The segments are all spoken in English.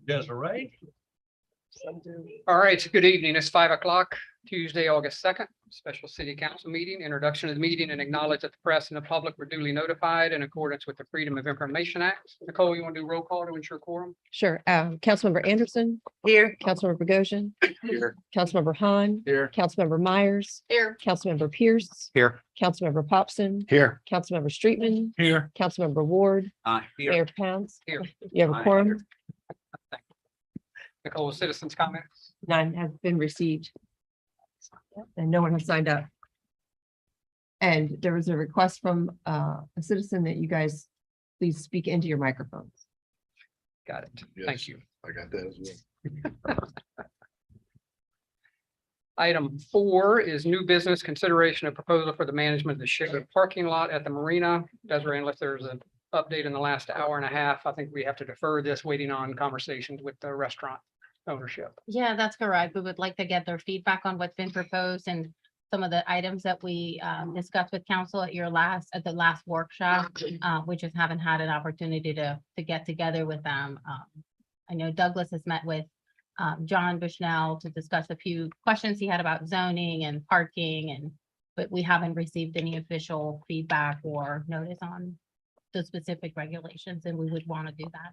Desiree. All right, good evening. It's 5 o'clock, Tuesday, August 2nd, special city council meeting, introduction of the meeting, and acknowledge that the press and the public were duly notified in accordance with the Freedom of Information Act. Nicole, you want to do roll call to ensure quorum? Sure. Councilmember Anderson. Here. Councilmember Bogosian. Here. Councilmember Han. Here. Councilmember Myers. Here. Councilmember Pierce. Here. Councilmember Popson. Here. Councilmember Streetman. Here. Councilmember Ward. Here. Mayor Pounds. Here. You have a Aye. quorum. Nicole, citizens' comments? None have been received. And no one has signed up. And there was a request from a citizen that you guys please speak into your microphones. Got it. Yes. Thank you. I got that as well. Item 4 is new business consideration of proposal for the management of the Shipwrecked parking lot at the Marina. Desiree, unless there's an update in the last hour and a half, I think we have to defer this, waiting on conversations with the restaurant ownership. Yeah, that's correct. We would like to get their feedback on what's been proposed and some of the items that we discussed with council at the last workshop. We just haven't had an opportunity to get together with them. I know Douglas has met with John Bushnell to discuss a few questions he had about zoning and parking, but we haven't received any official feedback or notice on the specific regulations, and we would want to do that.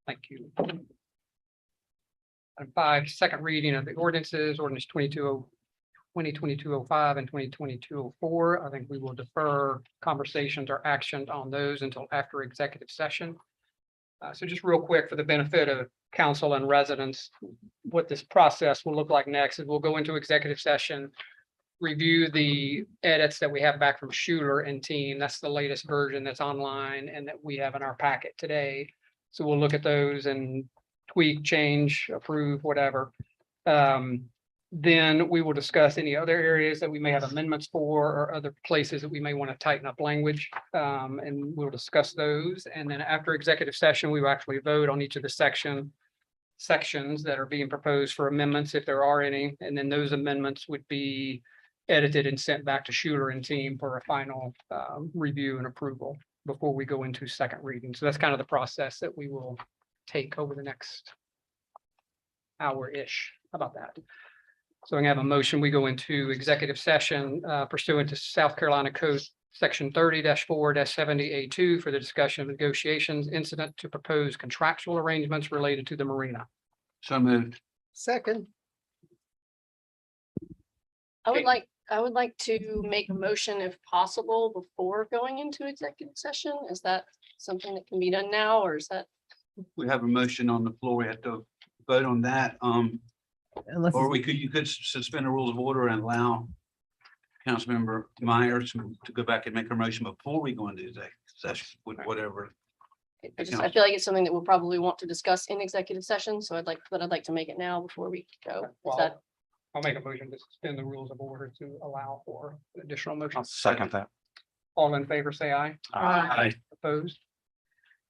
Thank you. Item 5, second reading of the ordinances, ordinance 2022-05 and 2022-04. I think we will defer conversations or actions on those until after executive session. So just real quick, for the benefit of council and residents, what this process will look like next is we'll go into executive session, review the edits that we have back from Schuler and team. That's the latest version that's online and that we have in our packet today. So we'll look at those and tweak, change, approve, whatever. Then we will discuss any other areas that we may have amendments for or other places that we may want to tighten up language. And we'll discuss those. And then after executive session, we will actually vote on each of the sections that are being proposed for amendments, if there are any. And then those amendments would be edited and sent back to Schuler and team for a final review and approval before we go into second reading. So that's kind of the process that we will take over the next hour-ish. How about that? So we have a motion. We go into executive session pursuant to South Carolina Code Section 30-4-70A2 for the discussion of negotiations incident to propose contractual arrangements related to the marina. So moved. Second. I would like to make a motion if possible before going into executive session. Is that something that can be done now, or is that? We have a motion on the floor. We have to vote on that. Unless Or you could suspend the rules of order and allow Councilmember Myers to go back and make a motion before we go into executive session with whatever. I feel like it's something that we'll probably want to discuss in executive session, so I'd like to make it now before we go. Is Well, that, I'll make a motion to suspend the rules of order to allow for additional motion. Second that. All in favor, say aye. Aye. Opposed?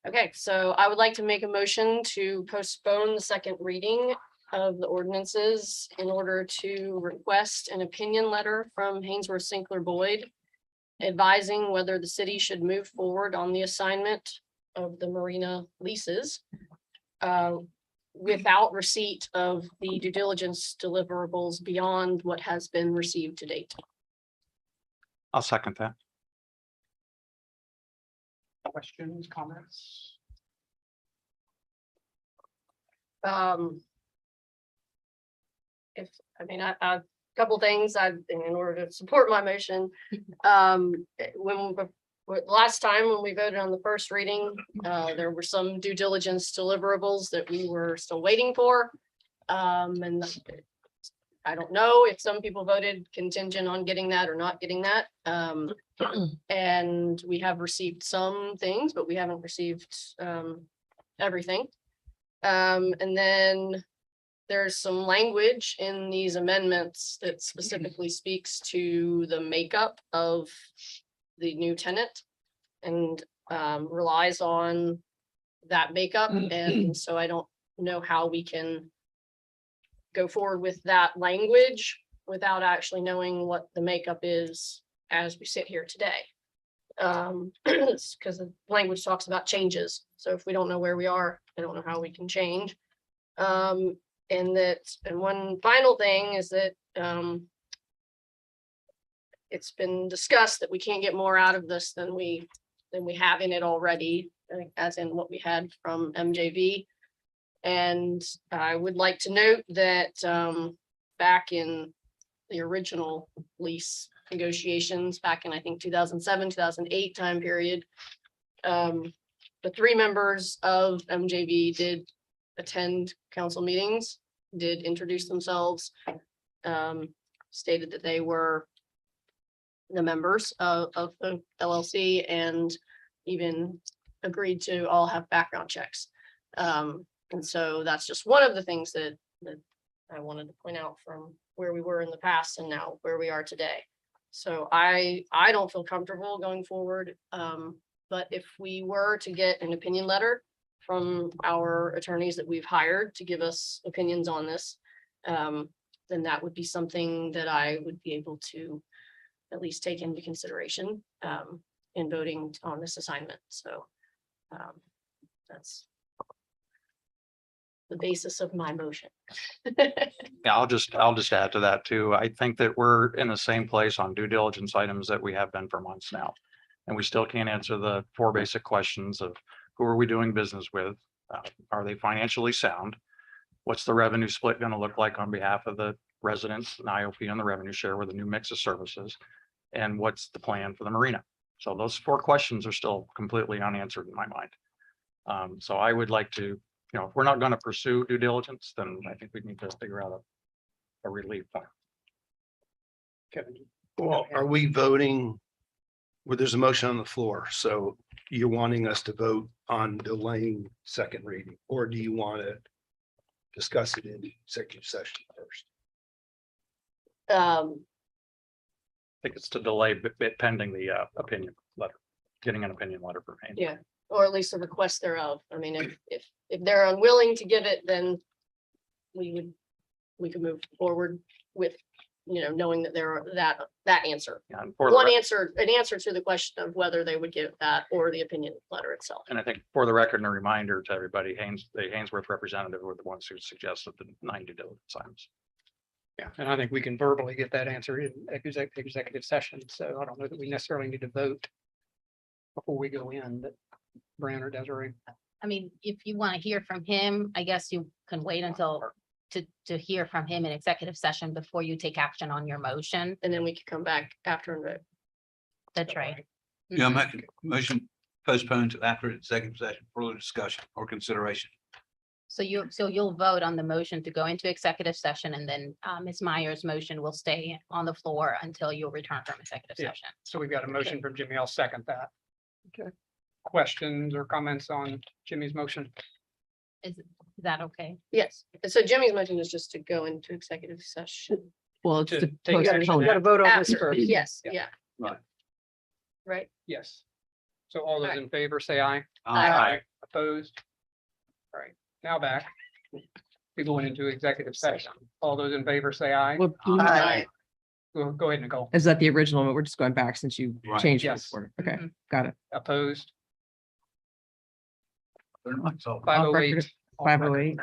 okay, so I would like to make a motion to postpone the second reading of the ordinances in order to request an opinion letter from Hainsworth Sinclair Boyd advising whether the city should move forward on the assignment of the marina leases without receipt of the due diligence deliverables beyond what has been received to date. I'll second that. Questions, comments? A couple things in order to support my motion. Last time when we voted on the first reading, there were some due diligence deliverables that we were still waiting for. And I don't know if some people voted contingent on getting that or not getting that. And we have received some things, but we haven't received everything. And then there's some language in these amendments that specifically speaks to the makeup of the new tenant and relies on that makeup. And so I don't know how we can go forward with that language without actually knowing what the makeup is as we sit here today. Because the language talks about changes. So if we don't know where we are, I don't know how we can change. And one final thing is that, it's been discussed that we can't get more out of this than we have in it already, as in what we had from MJV. And I would like to note that, back in the original lease negotiations, back in, I think, 2007, 2008 time period, the 3 members of MJV did attend council meetings, did introduce themselves, stated that they were the members of the LLC, and even agreed to all have background checks. And so that's just one of the things that I wanted to point out from where we were in the past and now where we are today. So I don't feel comfortable going forward. But if we were to get an opinion letter from our attorneys that we've hired to give us opinions on this, then that would be something that I would be able to at least take into consideration in voting on this assignment. So that's the basis of my motion. Yeah, I'll just add to that too. I think that we're in the same place on due diligence items that we have been for months now. And we still can't answer the 4 basic questions of who are we doing business with? Are they financially sound? What's the revenue split going to look like on behalf of the residents, and IOP on the revenue share with a new mix of services? And what's the plan for the marina? So those 4 questions are still completely unanswered in my mind. So I would like to, if we're not going to pursue due diligence, then I think we need to figure out a relief plan. Kevin, Well, are we voting? Well, there's a motion on the floor, so you're wanting us to vote on delaying second reading, or do you want to discuss it in executive session first? I think it's to delay pending the opinion letter, getting an opinion letter from Haynes. Yeah, or at least a request thereof. I mean, if they're unwilling to give it, then we could move forward with, knowing that there are that answer. Yeah, and for the An answer to the question of whether they would give that or the opinion letter itself. And I think for the record and a reminder to everybody, the Hainsworth representative were the ones who suggested the 9 due diligence items. yeah, and I think we can verbally get that answer in executive session. So I don't know that we necessarily need to vote before we go in, but Brand or Desiree. I mean, if you want to hear from him, I guess you can wait until to hear from him in executive session before you take action on your motion. And then we could come back after and vote. That's right. Yeah, make a motion postponed to after executive session, further discussion or consideration. So you'll vote on the motion to go into executive session, and then Ms. Meyer's motion will stay on the floor until you return from executive Yeah. session. So we've got a motion from Jimmy. I'll second that. Okay. Questions or comments on Jimmy's motion? Is that okay? Yes. And so Jimmy's motion is just to go into executive session. Well, it's To to take action. postpone. You gotta vote on this After, first. yes, Yeah. yeah. Right. Right. Yes. So all those in favor say aye. Aye. Opposed? All right, now back. We're going into executive session. All those in favor say aye. Well, Aye. Go ahead, Nicole. is that the original? But we're just going back since you Right. changed it. Yes. before. Okay, Mhm. got it. Opposed? Very much so. 508. 508.